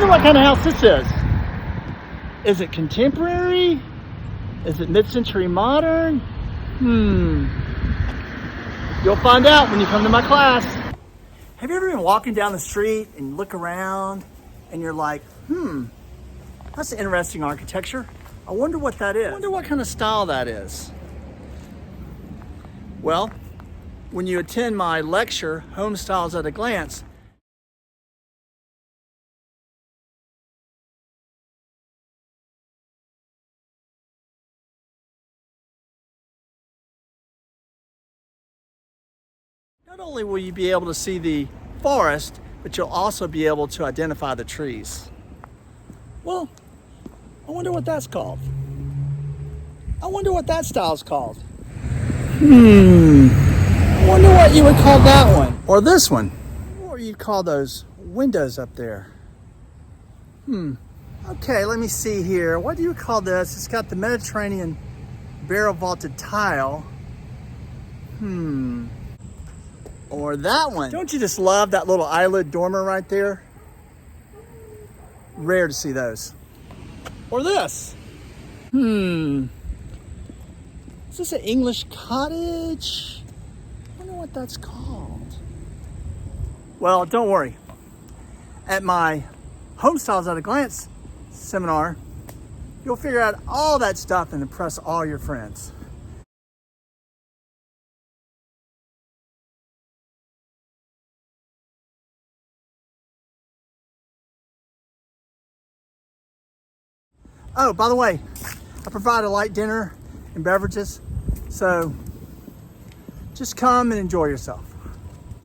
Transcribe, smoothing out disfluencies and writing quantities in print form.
wonder what kind of house this is. Is it contemporary? Is it mid-century modern? You'll find out when you come to my class. Have you ever been walking down the street and you look around and you're like, that's interesting architecture. I wonder what that is. I wonder what kind of style that is. Well, when you attend my lecture, Homestyles at a Glance, not only will you be able to see the forest, but you'll also be able to identify the trees. Well, I wonder what that's called. I wonder what that style's called. I wonder what you would call that one. Or this one. What you'd call those windows up there. Okay, let me see here. What do you call this? It's got the Mediterranean barrel vaulted tile. Or that one. Don't you just love that little eyelid dormer right there? Rare to see those. Or this. Is this an English cottage? I wonder what that's called. Well, don't worry. At my Homestyles at a Glance seminar, you'll figure out all that stuff and impress all your friends. Oh, by the way, I provide a light dinner and beverages, so just come and enjoy yourself.